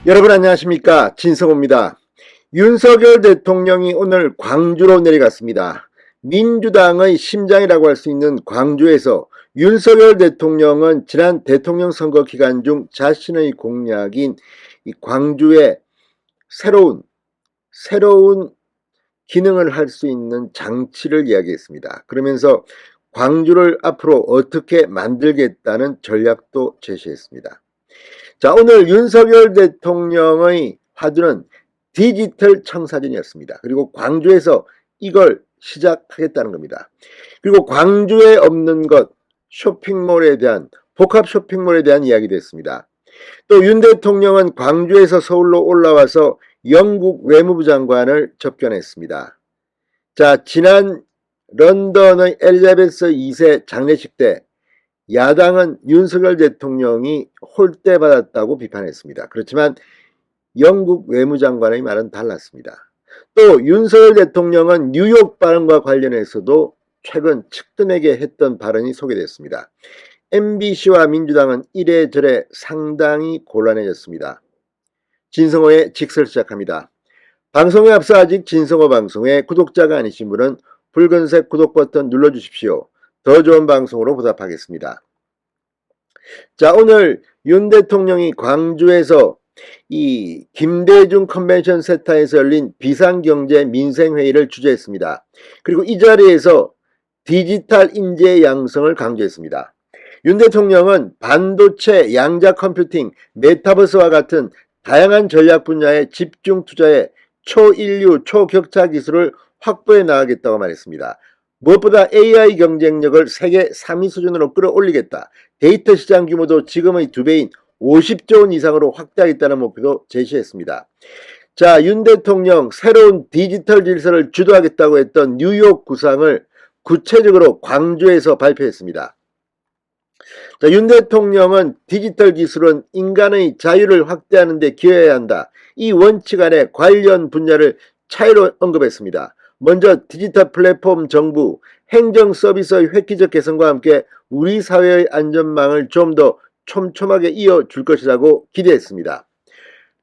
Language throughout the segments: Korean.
여러분 안녕하십니까, 진성호입니다. 윤석열 대통령이 오늘 광주로 내려갔습니다. 민주당의 심장이라고 할 수 있는 광주에서 윤석열 대통령은 지난 대통령 선거 기간 중 자신의 공약인 이 광주에 새로운 기능을 할 수 있는 장치를 이야기했습니다. 그러면서 광주를 앞으로 어떻게 만들겠다는 전략도 제시했습니다. 자, 오늘 윤석열 대통령의 화두는 디지털 청사진이었습니다. 그리고 광주에서 이걸 시작하겠다는 겁니다. 그리고 광주에 없는 것, 복합 쇼핑몰에 대한 이야기도 했습니다. 또 윤 대통령은 광주에서 서울로 올라와서 영국 외무부 장관을 접견했습니다. 자, 지난 런던의 엘리자베스 2세 장례식 때 야당은 윤석열 대통령이 홀대받았다고 비판했습니다. 그렇지만 영국 외무장관의 말은 달랐습니다. 또 윤석열 대통령은 뉴욕 발언과 관련해서도 최근 측근에게 했던 발언이 소개됐습니다. MBC와 민주당은 이래저래 상당히 곤란해졌습니다. 진성호의 직설 시작합니다. 방송에 앞서 아직 진성호 방송에 구독자가 아니신 분은 붉은색 구독 버튼 눌러주십시오. 더 좋은 방송으로 보답하겠습니다. 자, 오늘 윤 대통령이 광주에서 이 김대중 컨벤션 센터에서 열린 비상경제 민생회의를 주재했습니다. 그리고 이 자리에서 디지털 인재 양성을 강조했습니다. 윤 대통령은 반도체, 양자 컴퓨팅, 메타버스와 같은 다양한 전략 분야에 집중 투자해 초인류, 초격차 기술을 확보해 나가겠다고 말했습니다. 무엇보다 AI 경쟁력을 세계 3위 수준으로 끌어올리겠다. 데이터 시장 규모도 지금의 2배인 50조 원 이상으로 확대하겠다는 목표도 제시했습니다. 자, 윤 대통령 새로운 디지털 질서를 주도하겠다고 했던 뉴욕 구상을 구체적으로 광주에서 발표했습니다. 자, 윤 대통령은 디지털 기술은 인간의 자유를 확대하는 데 기여해야 한다. 이 원칙 안에 관련 분야를 차이로 언급했습니다. 먼저 디지털 플랫폼 정부, 행정 서비스의 획기적 개선과 함께 우리 사회의 안전망을 좀 더 촘촘하게 이어줄 것이라고 기대했습니다.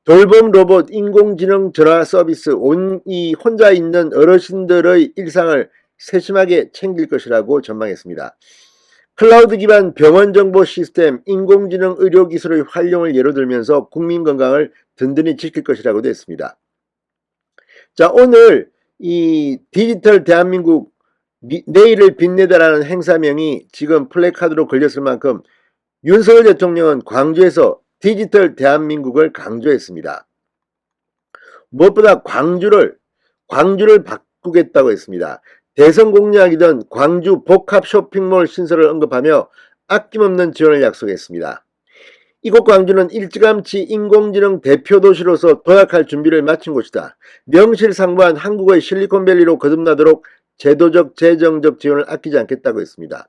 돌봄 로봇, 인공지능 전화 서비스, 혼자 있는 어르신들의 일상을 세심하게 챙길 것이라고 전망했습니다. 클라우드 기반 병원 정보 시스템, 인공지능 의료 기술의 활용을 예로 들면서 국민 건강을 든든히 지킬 것이라고도 했습니다. 자, 오늘 이 디지털 대한민국 내일을 빛내다라는 행사명이 지금 플래카드로 걸렸을 만큼 윤석열 대통령은 광주에서 디지털 대한민국을 강조했습니다. 무엇보다 광주를 바꾸겠다고 했습니다. 대선 공약이던 광주 복합 쇼핑몰 신설을 언급하며 아낌없는 지원을 약속했습니다. 이곳 광주는 일찌감치 인공지능 대표 도시로서 도약할 준비를 마친 곳이다. 명실상부한 한국의 실리콘밸리로 거듭나도록 제도적, 재정적 지원을 아끼지 않겠다고 했습니다.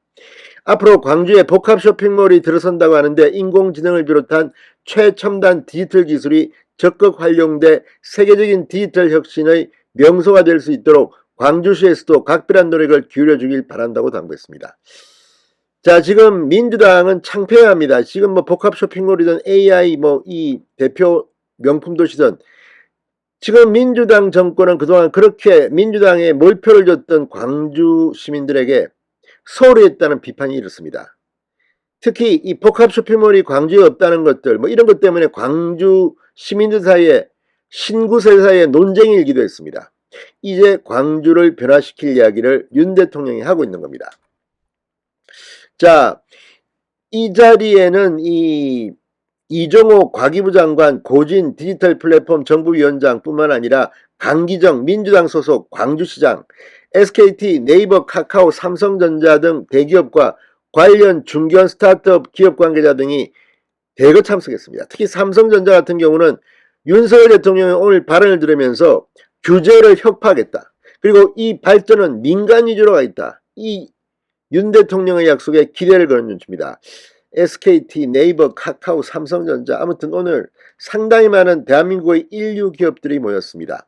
앞으로 광주에 복합 쇼핑몰이 들어선다고 하는데 인공지능을 비롯한 최첨단 디지털 기술이 적극 활용돼 세계적인 디지털 혁신의 명소가 될 수 있도록 광주시에서도 각별한 노력을 기울여주길 바란다고 당부했습니다. 자, 지금 민주당은 창피해합니다. 지금 뭐 복합 쇼핑몰이든 AI 이 대표 명품 도시든 지금 민주당 정권은 그동안 그렇게 민주당에 몰표를 줬던 광주 시민들에게 소홀히 했다는 비판이 이렇습니다. 특히 이 복합 쇼핑몰이 광주에 없다는 것들 이런 것 때문에 광주 시민들 사이에 신구세 사이에 논쟁이 일기도 했습니다. 이제 광주를 변화시킬 이야기를 윤 대통령이 하고 있는 겁니다. 자, 이 자리에는 이종호 과기부 장관, 고진 디지털 플랫폼 정부위원장 뿐만 아니라 강기정 민주당 소속 광주시장, SKT, 네이버, 카카오, 삼성전자 등 대기업과 관련 중견 스타트업 기업 관계자 등이 대거 참석했습니다. 특히 삼성전자 같은 경우는 윤석열 대통령이 오늘 발언을 들으면서 규제를 혁파하겠다. 그리고 이 발전은 민간 위주로 가 있다. 이 윤 대통령의 약속에 기대를 거는 눈치입니다. SKT, 네이버, 카카오, 삼성전자 아무튼 오늘 상당히 많은 대한민국의 인류 기업들이 모였습니다.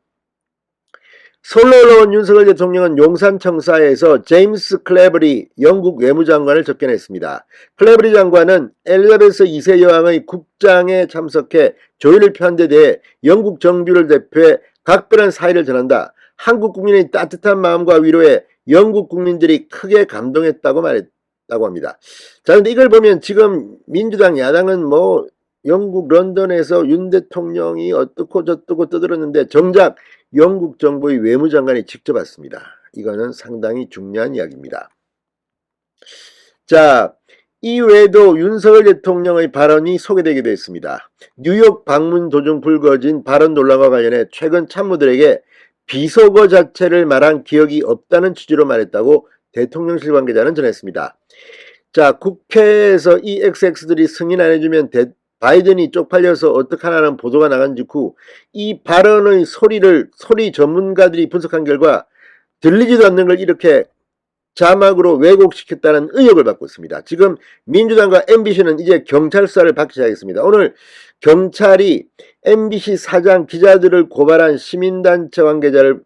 서울로 올라온 윤석열 대통령은 용산청사에서 제임스 클레버리 영국 외무장관을 접견했습니다. 클레버리 장관은 엘리자베스 2세 여왕의 국장에 참석해 조의를 펴는 데 대해 영국 정부를 대표해 각별한 사의를 전한다. 한국 국민의 따뜻한 마음과 위로에 영국 국민들이 크게 감동했다고 말했다고 합니다. 자, 근데 이걸 보면 지금 민주당 야당은 뭐 영국 런던에서 윤 대통령이 어떻고 저떻고 떠들었는데 정작 영국 정부의 외무장관이 직접 왔습니다. 이거는 상당히 중요한 이야기입니다. 자, 이외에도 윤석열 대통령의 발언이 소개되기도 했습니다. 뉴욕 방문 도중 불거진 발언 논란과 관련해 최근 참모들에게 비속어 자체를 말한 기억이 없다는 취지로 말했다고 대통령실 관계자는 전했습니다. 자, 국회에서 이 XX들이 승인 안 해주면 바이든이 쪽팔려서 어떡하나라는 보도가 나간 직후 이 발언의 소리 전문가들이 분석한 결과 들리지도 않는 걸 이렇게 자막으로 왜곡시켰다는 의혹을 받고 있습니다. 지금 민주당과 MBC는 이제 경찰 수사를 받기 시작했습니다. 오늘 경찰이 MBC 사장 기자들을 고발한 시민단체 관계자를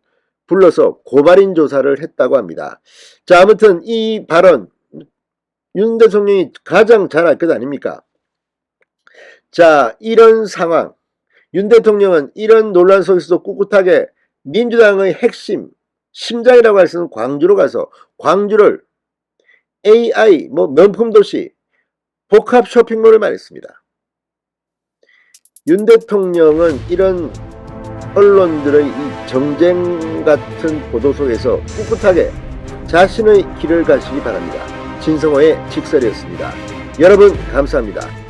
불러서 고발인 조사를 했다고 합니다. 자, 아무튼 이 발언 윤 대통령이 가장 잘 알 것 아닙니까? 자, 이런 상황, 윤 대통령은 이런 논란 속에서도 꿋꿋하게 민주당의 핵심, 심장이라고 할 수 있는 광주로 가서 광주를 AI, 명품 도시, 복합 쇼핑몰을 말했습니다. 윤 대통령은 이런 언론들의 이 정쟁 같은 보도 속에서 꿋꿋하게 자신의 길을 가시기 바랍니다. 진성호의 직설이었습니다. 여러분 감사합니다.